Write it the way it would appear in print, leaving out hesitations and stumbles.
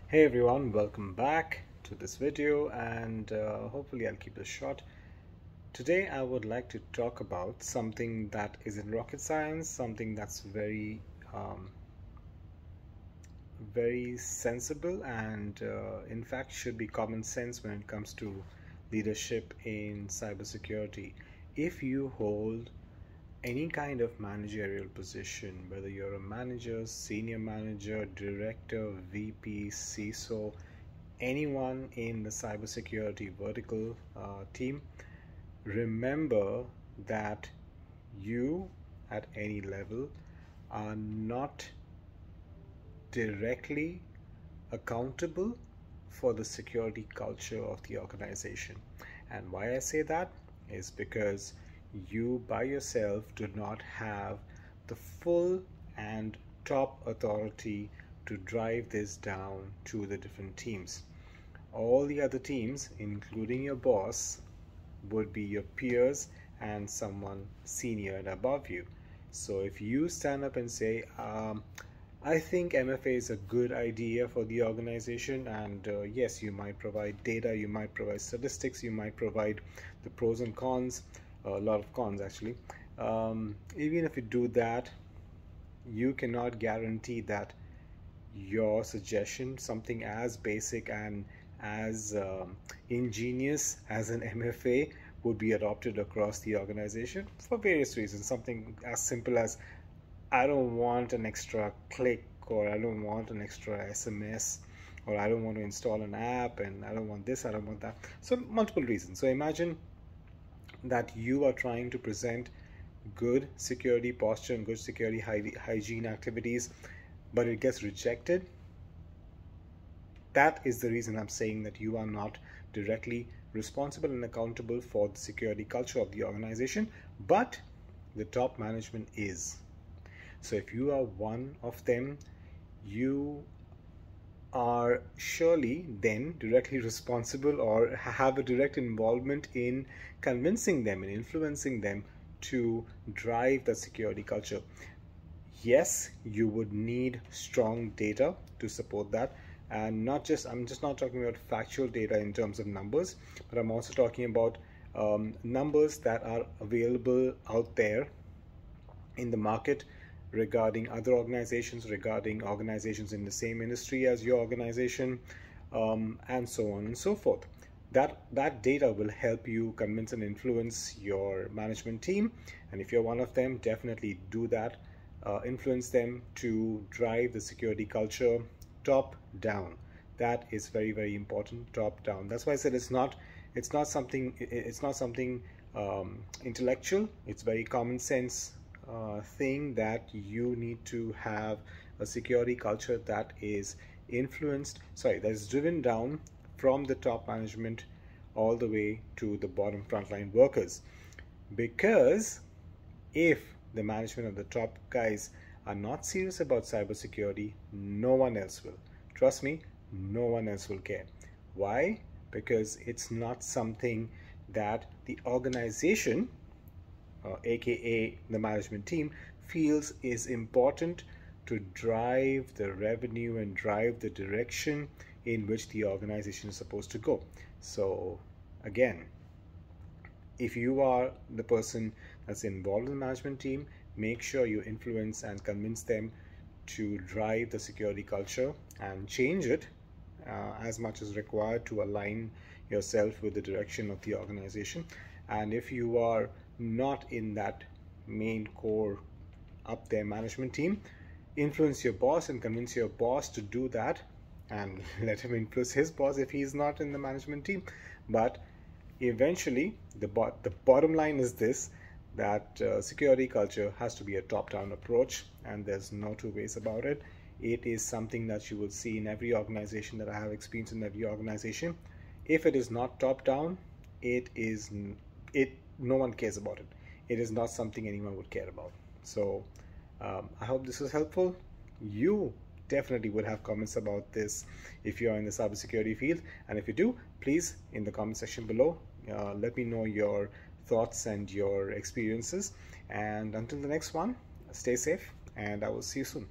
Hey everyone, welcome back to this video and hopefully I'll keep this short. Today I would like to talk about something that isn't rocket science, something that's very sensible and in fact should be common sense when it comes to leadership in cybersecurity. If you hold any kind of managerial position, whether you're a manager, senior manager, director, VP, CISO, anyone in the cybersecurity vertical team, remember that you at any level are not directly accountable for the security culture of the organization. And why I say that is because you by yourself do not have the full and top authority to drive this down to the different teams. All the other teams, including your boss, would be your peers and someone senior and above you. So if you stand up and say, I think MFA is a good idea for the organization, and yes, you might provide data, you might provide statistics, you might provide the pros and cons, a lot of cons actually. Even if you do that, you cannot guarantee that your suggestion, something as basic and as ingenious as an MFA, would be adopted across the organization for various reasons. Something as simple as, I don't want an extra click, or I don't want an extra SMS, or I don't want to install an app, and I don't want this, I don't want that. So multiple reasons. So imagine that you are trying to present good security posture and good security hygiene activities, but it gets rejected. That is the reason I'm saying that you are not directly responsible and accountable for the security culture of the organization, but the top management is. So if you are one of them, you are surely then directly responsible or have a direct involvement in convincing them and influencing them to drive the security culture. Yes, you would need strong data to support that, and I'm just not talking about factual data in terms of numbers, but I'm also talking about numbers that are available out there in the market regarding other organizations, regarding organizations in the same industry as your organization, and so on and so forth. That data will help you convince and influence your management team, and if you're one of them, definitely do that. Influence them to drive the security culture top down. That is very, very important. Top down. That's why I said it's not something intellectual. It's very common sense thing that you need to have a security culture that is that is driven down from the top management all the way to the bottom frontline workers. Because if the management of the top guys are not serious about cybersecurity, no one else will. Trust me, no one else will care. Why? Because it's not something that the organization, aka the management team, feels is important to drive the revenue and drive the direction in which the organization is supposed to go. So again, if you are the person that's involved in the management team, make sure you influence and convince them to drive the security culture and change it as much as required to align yourself with the direction of the organization. And if you are not in that main core up there management team, influence your boss and convince your boss to do that, and let him influence his boss if he's not in the management team. But eventually the bottom line is this, that security culture has to be a top-down approach, and there's no two ways about it. It is something that you will see in every organization that I have experience in. Every organization, if it is not top-down, no one cares about it. It is not something anyone would care about. So I hope this was helpful. You definitely would have comments about this if you are in the cybersecurity field, and if you do, please in the comment section below let me know your thoughts and your experiences. And until the next one, stay safe, and I will see you soon.